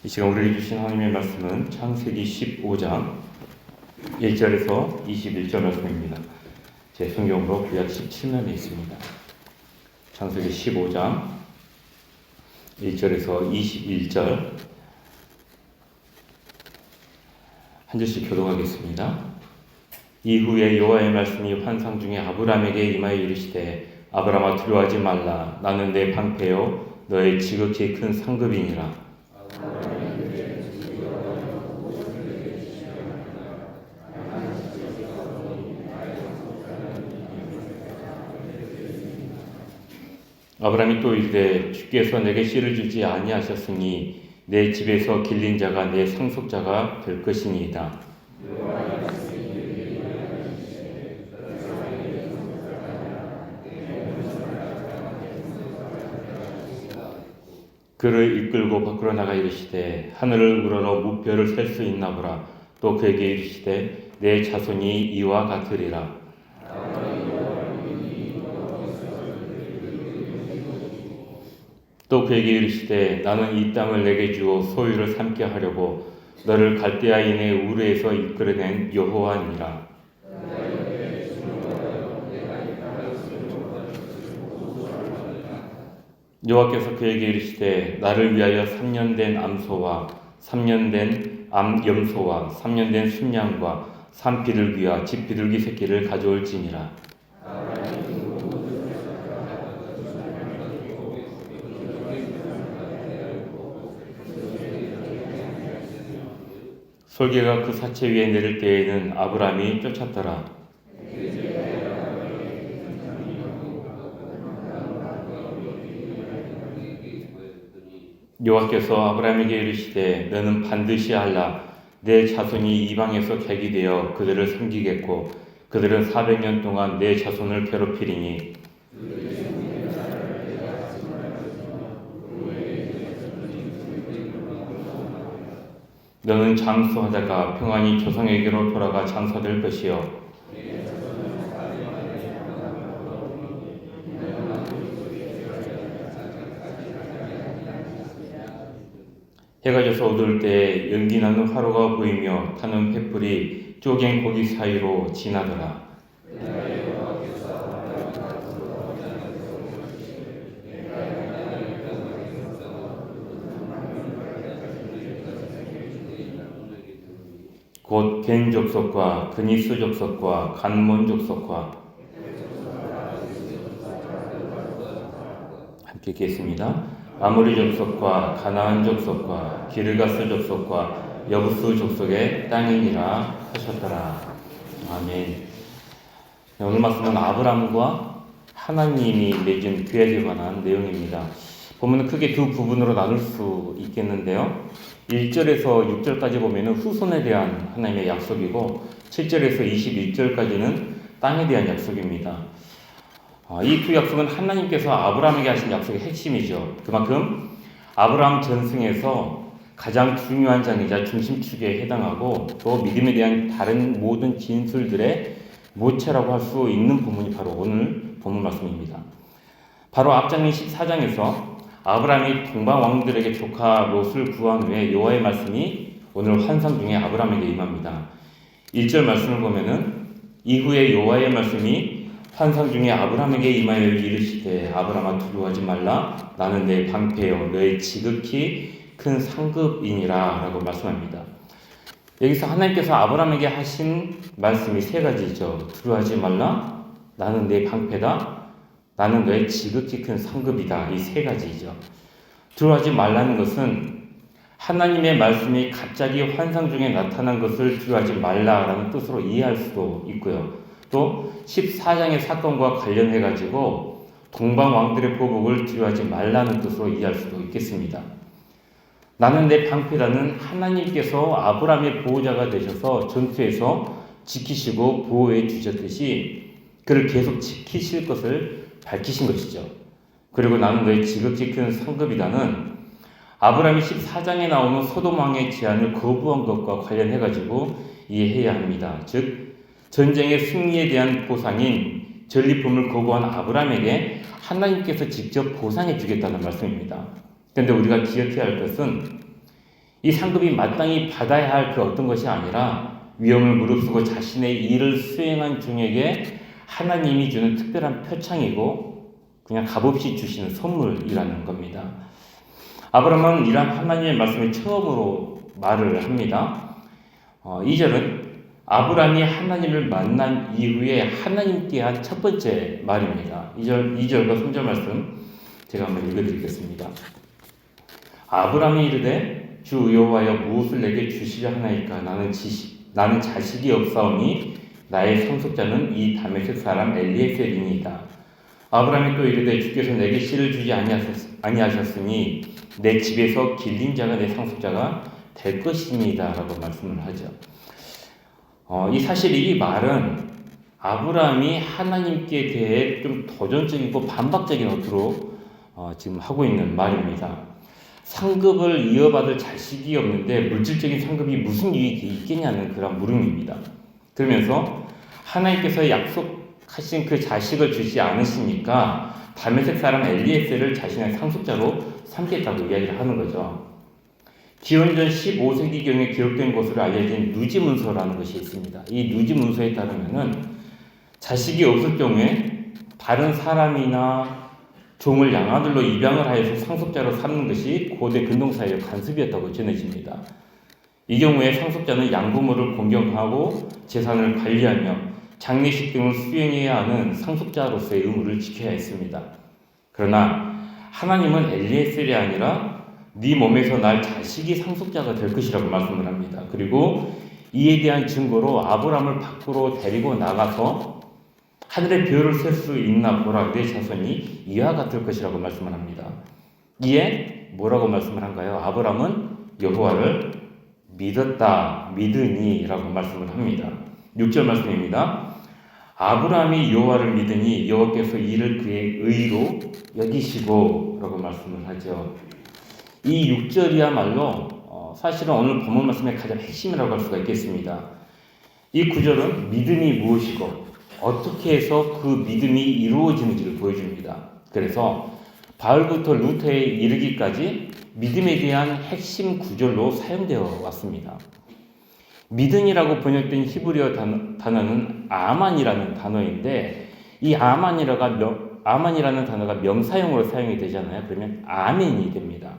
이 시간 우리에게 주신 하나님의 말씀은 창세기 15장 1절에서 21절 말씀입니다. 제 성경으로 구약 17면에 있습니다. 창세기 15장 1절에서 21절 한 절씩 교독하겠습니다. 이후에 여호와의 말씀이 환상 중에 아브람에게 임하여 이르시되 아브람아 두려워하지 말라. 나는 내 방패요 너의 지극히 큰 상급이니라. 아브람이 또 이르되 주께서 내게 씨를 주지 아니하셨으니 내 집에서 길린 자가 내 상속자가 될 것이니이다. 그를 이끌고 밖으로 나가 이르시되 하늘을 우러러 무뼈를 셀 수 있나 보라. 또 그에게 이르시되 내 자손이 이와 같으리라. 또 그에게 이르시되 나는 이 땅을 내게 주어 소유를 삼게 하려고 너를 갈대아인의 우르에서 이끌어낸 여호와니라. 여호와께서 그에게 이르시되 나를 위하여 3년 된 암소와 3년 된 암염소와 3년 된 순양과 산비둘기와 집비둘기 새끼를 가져올지니라. 솔개가 그 사체 위에 내릴 때에는 아브람이 쫓았더라. 여호와께서 아브람에게 이르시되 너는 반드시 알라. 내 자손이 이방에서 객이 되어 그들을 섬기겠고 그들은 400년 동안 내 자손을 괴롭히리니 너는 장수하다가 평안히 조상에게로 돌아가 장사될 것이요 해가 져서 어두울 때 연기나는 화로가 보이며 타는 횃불이 쪼갠 고기 사이로 지나더라. 곧 겐 족속과 그니스 족속과 간몬 족속과 함께 읽겠습니다. 아모리 족속과 가나안 족속과 기르가스 족속과 여부스 족속의 땅이니라 하셨더라. 아멘. 오늘 말씀은 아브람과 하나님이 맺은 계약에 관한 내용입니다. 보면 크게 두 부분으로 나눌 수 있겠는데요. 1절에서 6절까지 보면 후손에 대한 하나님의 약속이고 7절에서 21절까지는 땅에 대한 약속입니다. 이 두 약속은 하나님께서 아브라함에게 하신 약속의 핵심이죠. 그만큼 아브라함 전승에서 가장 중요한 장이자 중심축에 해당하고 또 믿음에 대한 다른 모든 진술들의 모체라고 할 수 있는 부분이 바로 오늘 본문 말씀입니다. 바로 앞장인 14장에서 아브라함이 동방 왕들에게 조카 롯을 구한 후에 여호와의 말씀이 오늘 환상 중에 아브라함에게 임합니다. 1절 말씀을 보면은 이후에 여호와의 말씀이 환상 중에 아브라함에게 임하여 이르시되 아브라함아 두려워하지 말라. 나는 내 방패요 너의 지극히 큰 상급이니라 라고 말씀합니다. 여기서 하나님께서 아브라함에게 하신 말씀이 세 가지죠. 두려워하지 말라. 나는 내 방패다. 나는 너의 지극히 큰 상급이다. 이 세 가지죠. 두려워하지 말라는 것은 하나님의 말씀이 갑자기 환상 중에 나타난 것을 두려워하지 말라라는 뜻으로 이해할 수도 있고요. 또 14장의 사건과 관련해가지고 동방 왕들의 보복을 두려워하지 말라는 뜻으로 이해할 수도 있겠습니다. 나는 내 방패라는 하나님께서 아브라함의 보호자가 되셔서 전투에서 지키시고 보호해 주셨듯이 그를 계속 지키실 것을 밝히신 것이죠. 그리고 나는 너의 지극히 큰 상급이다는 아브라함이 14장에 나오는 소돔 왕의 제안을 거부한 것과 관련해가지고 이해해야 합니다. 즉 전쟁의 승리에 대한 보상인 전리품을 거부한 아브라함에게 하나님께서 직접 보상해 주겠다는 말씀입니다. 그런데 우리가 기억해야 할 것은 이 상급이 마땅히 받아야 할 그 어떤 것이 아니라 위험을 무릅쓰고 자신의 일을 수행한 중에게 하나님이 주는 특별한 표창이고 그냥 값없이 주시는 선물이라는 겁니다. 아브라함은 이러한 하나님의 말씀을 처음으로 말을 합니다. 2절은 아브라함이 하나님을 만난 이후에 하나님께 한 첫 번째 말입니다. 2절과 3절 말씀 제가 한번 읽어드리겠습니다. 아브라함이 이르되 주 여호와여 무엇을 내게 주시려 하나이까 나는 자식이 없사오니 나의 상속자는 이 다메섹 사람 엘리에셀이니이다. 아브라함이 또 이르되 주께서 내게 씨를 주지 아니하셨으니 내 집에서 길린 자가 내 상속자가 될 것입니다 라고 말씀을 하죠. 이 말은 아브라함이 하나님께 대해 좀 도전적이고 반박적인 어투로 지금 하고 있는 말입니다. 상급을 이어받을 자식이 없는데 물질적인 상급이 무슨 유익이 있겠냐는 그런 물음입니다. 그러면서 하나님께서 약속하신 그 자식을 주지 않으시니까 다메섹 사람 엘리에셀을 자신의 상속자로 삼겠다고 이야기를 하는 거죠. 기원전 15세기경에 기록된 것으로 알려진 누지문서라는 것이 있습니다. 이 누지문서에 따르면은 자식이 없을 경우에 다른 사람이나 종을 양아들로 입양을 하여서 상속자로 삼는 것이 고대 근동사회의 관습이었다고 전해집니다. 이 경우에 상속자는 양부모를 공경하고 재산을 관리하며 장례식 등을 수행해야 하는 상속자로서의 의무를 지켜야 했습니다. 그러나 하나님은 엘리에셀이 아니라 네 몸에서 날 자식이 상속자가 될 것이라고 말씀을 합니다. 그리고 이에 대한 증거로 아브라함을 밖으로 데리고 나가서 하늘의 별을 셀 수 있나 보라 내 자손이 이와 같을 것이라고 말씀을 합니다. 이에 뭐라고 말씀을 한가요? 아브라함은 여호와를 믿으니 라고 말씀을 합니다. 6절 말씀입니다. 아브라함이 여호와를 믿으니 여호와께서 이를 그의 의로 여기시고 라고 말씀을 하죠. 이 6절이야말로 사실은 오늘 본문 말씀의 가장 핵심이라고 할 수가 있겠습니다. 이 구절은 믿음이 무엇이고 어떻게 해서 그 믿음이 이루어지는지를 보여줍니다. 그래서 바울부터 루터에 이르기까지 믿음에 대한 핵심 구절로 사용되어 왔습니다. 믿음이라고 번역된 히브리어 단어는 아만이라는 단어인데 이 아만이라는 단어가 명사형으로 사용이 되잖아요. 그러면 아멘이 됩니다.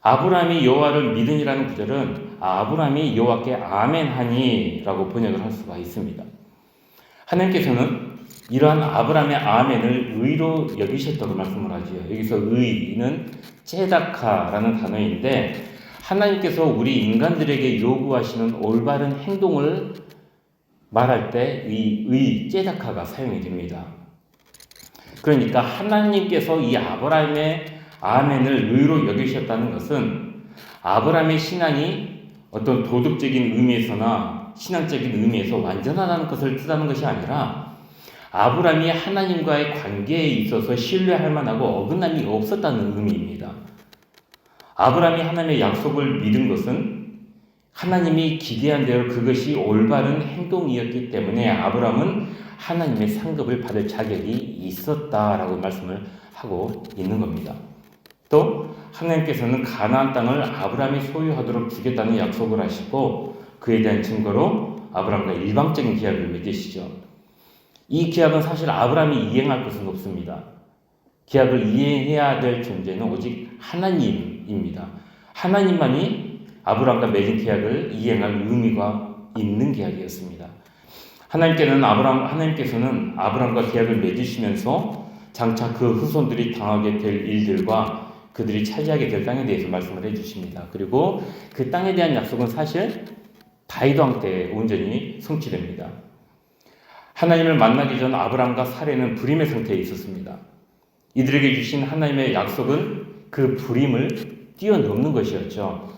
아브라함이 여호와를 믿으니라는 구절은 아브라함이 여호와께 아멘하니 라고 번역을 할 수가 있습니다. 하나님께서는 이러한 아브라함의 아멘을 의로 여기셨다고 말씀을 하지요. 여기서 의는 째다카라는 단어인데 하나님께서 우리 인간들에게 요구하시는 올바른 행동을 말할 때 이 째다카가 사용이 됩니다. 그러니까 하나님께서 이 아브라함의 아멘을 의로 여기셨다는 것은 아브라함의 신앙이 어떤 도덕적인 의미에서나 신앙적인 의미에서 완전하다는 것을 뜻하는 것이 아니라 아브라함이 하나님과의 관계에 있어서 신뢰할 만하고 어긋남이 없었다는 의미입니다. 아브라함이 하나님의 약속을 믿은 것은 하나님이 기대한 대로 그것이 올바른 행동이었기 때문에 아브라함은 하나님의 상급을 받을 자격이 있었다라고 말씀을 하고 있는 겁니다. 또 하나님께서는 가나안 땅을 아브라함이 소유하도록 주겠다는 약속을 하시고 그에 대한 증거로 아브라함과 일방적인 계약을 맺으시죠. 이 계약은 사실 아브라함이 이행할 것은 없습니다. 계약을 이행해야 될 존재는 오직 하나님입니다. 하나님만이 아브라함과 맺은 계약을 이행할 의미가 있는 계약이었습니다. 하나님께서는 아브라함과 계약을 맺으시면서 장차 그 후손들이 당하게 될 일들과 그들이 차지하게 될 땅에 대해서 말씀을 해주십니다. 그리고 그 땅에 대한 약속은 사실 다윗 왕 때 온전히 성취됩니다. 하나님을 만나기 전 아브라함과 사레는 불임의 상태에 있었습니다. 이들에게 주신 하나님의 약속은 그 불임을 뛰어넘는 것이었죠.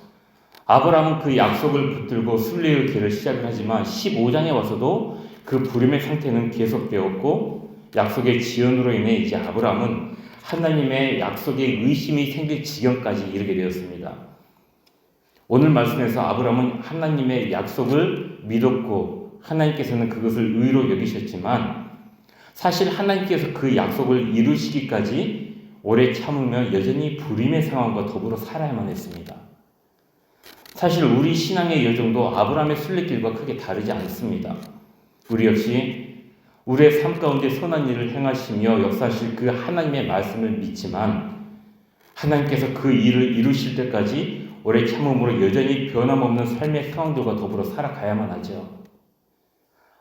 아브라함은 그 약속을 붙들고 순례의 길을 시작을 하지만 15장에 와서도 그 불임의 상태는 계속되었고 약속의 지연으로 인해 이제 아브라함은 하나님의 약속에 의심이 생길 지경까지 이르게 되었습니다. 오늘 말씀에서 아브라함은 하나님의 약속을 믿었고 하나님께서는 그것을 의로 여기셨지만 사실 하나님께서 그 약속을 이루시기까지 오래 참으며 여전히 불임의 상황과 더불어 살아야만 했습니다. 사실 우리 신앙의 여정도 아브라함의 순례길과 크게 다르지 않습니다. 우리 역시 우리의 삶 가운데 선한 일을 행하시며 역사하실 그 하나님의 말씀을 믿지만 하나님께서 그 일을 이루실 때까지 오래 참음으로 여전히 변함없는 삶의 상황들과 더불어 살아가야만 하죠.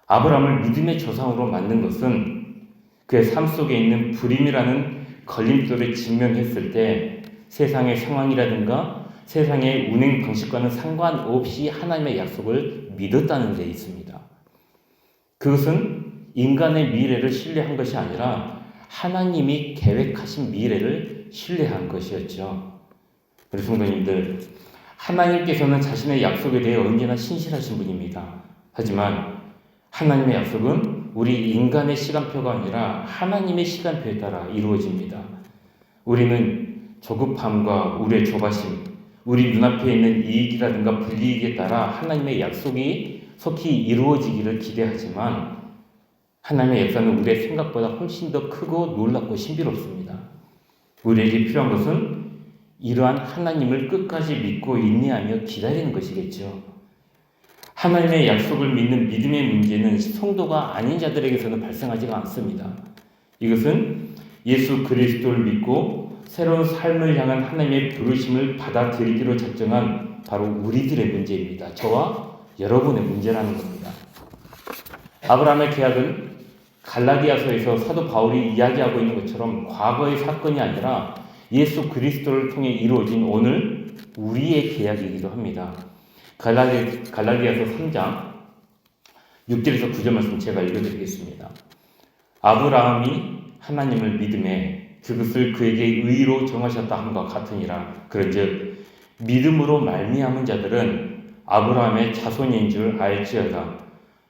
아브라함을 믿음의 조상으로 만든 것은 그의 삶 속에 있는 불임이라는 걸림돌을 직면했을 때 세상의 상황이라든가 세상의 운행 방식과는 상관없이 하나님의 약속을 믿었다는 데 있습니다. 그것은 인간의 미래를 신뢰한 것이 아니라 하나님이 계획하신 미래를 신뢰한 것이었죠. 우리 성도님들, 하나님께서는 자신의 약속에 대해 언제나 신실하신 분입니다. 하지만 하나님의 약속은 우리 인간의 시간표가 아니라 하나님의 시간표에 따라 이루어집니다. 우리는 조급함과 우리의 조바심, 우리 눈앞에 있는 이익이라든가 불이익에 따라 하나님의 약속이 속히 이루어지기를 기대하지만 하나님의 역사는 우리의 생각보다 훨씬 더 크고 놀랍고 신비롭습니다. 우리에게 필요한 것은 이러한 하나님을 끝까지 믿고 인내하며 기다리는 것이겠죠. 하나님의 약속을 믿는 믿음의 문제는 성도가 아닌 자들에게서는 발생하지가 않습니다. 이것은 예수 그리스도를 믿고 새로운 삶을 향한 하나님의 부르심을 받아들이기로 작정한 바로 우리들의 문제입니다. 저와 여러분의 문제라는 겁니다. 아브라함의 계약은 갈라디아서에서 사도 바울이 이야기하고 있는 것처럼 과거의 사건이 아니라 예수 그리스도를 통해 이루어진 오늘 우리의 계약이기도 합니다. 갈라디아서 3장 6절에서 9절 말씀 제가 읽어드리겠습니다. 아브라함이 하나님을 믿음에 그것을 그에게 의로 정하셨다 함과 같으니라. 그런즉 믿음으로 말미암은 자들은 아브라함의 자손인 줄 알지어다.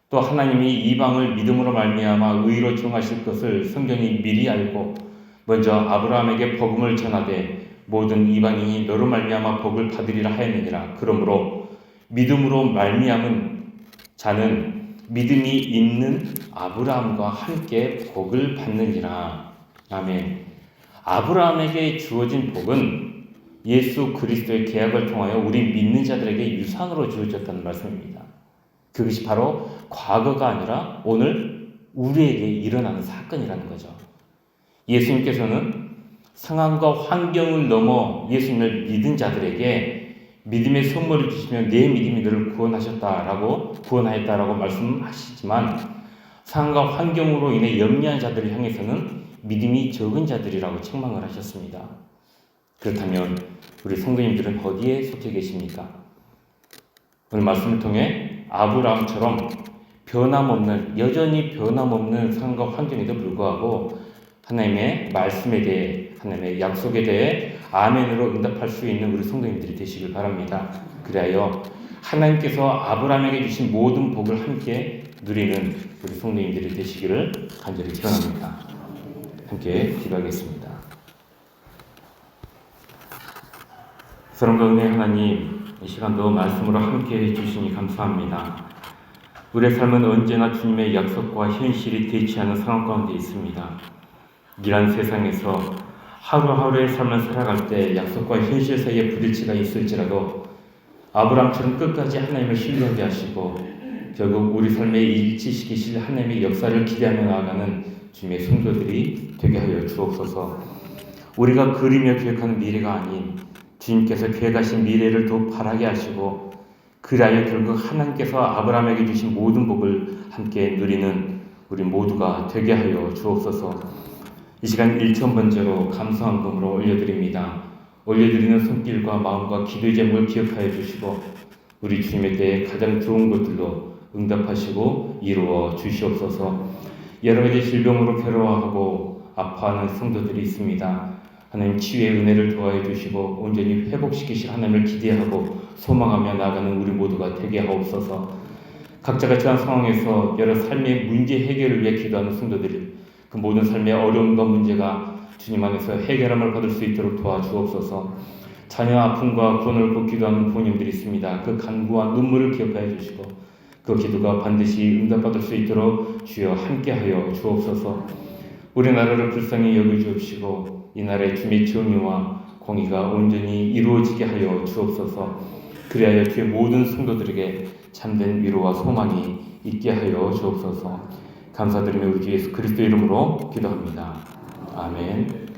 또 하나님이 이방을 믿음으로 말미암아 의로 정하실 것을 성경이 미리 알고 먼저 아브라함에게 복음을 전하되 모든 이방인이 너로 말미암아 복을 받으리라 하였느니라. 그러므로 믿음으로 말미암은 자는 믿음이 있는 아브라함과 함께 복을 받느니라. 아멘. 아브라함에게 주어진 복은 예수 그리스도의 계약을 통하여 우리 믿는 자들에게 유산으로 주어졌다는 말씀입니다. 그것이 바로 과거가 아니라 오늘 우리에게 일어나는 사건이라는 거죠. 예수님께서는 상황과 환경을 넘어 예수님을 믿은 자들에게 믿음의 선물을 주시며 내 믿음이 너를 구원하였다라고 말씀하시지만 상황과 환경으로 인해 염려한 자들을 향해서는 믿음이 적은 자들이라고 책망을 하셨습니다. 그렇다면 우리 성도님들은 어디에 속해 계십니까? 오늘 말씀을 통해 아브라함처럼 여전히 변함없는 상황과 환경에도 불구하고 하나님의 말씀에 대해, 하나님의 약속에 대해 아멘으로 응답할 수 있는 우리 성도님들이 되시길 바랍니다. 그리하여 하나님께서 아브라함에게 주신 모든 복을 함께 누리는 우리 성도님들이 되시기를 간절히 기원합니다. 함께 기도하겠습니다. 사랑과 은혜 하나님, 이 시간도 말씀으로 함께 해주시니 감사합니다. 우리의 삶은 언제나 주님의 약속과 현실이 대치하는 상황 가운데 있습니다. 이러한 세상에서 하루하루의 삶을 살아갈 때 약속과 현실 사이에 부딪히가 있을지라도 아브라함처럼 끝까지 하나님을 신뢰하게 하시고 결국 우리 삶에 일치시키실 하나님의 역사를 기대하며 나아가는 주님의 성도들이 되게 하여 주옵소서. 우리가 그리며 계획하는 미래가 아닌 주님께서 계획하신 미래를 더 바라게 하시고 그리하여 결국 하나님께서 아브라함에게 주신 모든 복을 함께 누리는 우리 모두가 되게 하여 주옵소서. 이 시간 1,000번째로 감사함으로 올려드립니다. 올려드리는 손길과 마음과 기도의 제목을 기억하여 주시고 우리 주님에 대해 가장 좋은 것들로 응답하시고 이루어 주시옵소서. 여러 가지 질병으로 괴로워하고 아파하는 성도들이 있습니다. 하나님 치유의 은혜를 도와해 주시고 온전히 회복시키실 하나님을 기대하고 소망하며 나아가는 우리 모두가 되게 하옵소서. 각자가 처한 상황에서 여러 삶의 문제 해결을 위해 기도하는 성도들이 그 모든 삶의 어려움과 문제가 주님 안에서 해결함을 받을 수 있도록 도와주옵소서. 자녀 아픔과 구원을 꼭 기도하는 부모님들이 있습니다. 그 간구와 눈물을 기억하여 주시고 그 기도가 반드시 응답받을 수 있도록 주여 함께하여 주옵소서. 우리나라를 불쌍히 여겨주옵시고 이 나라의 주님의 정의와 공의가 온전히 이루어지게 하여 주옵소서. 그리하여 주의 모든 성도들에게 참된 위로와 소망이 있게 하여 주옵소서. 감사드리며 우리 주 예수 그리스도 이름으로 기도합니다. 아멘.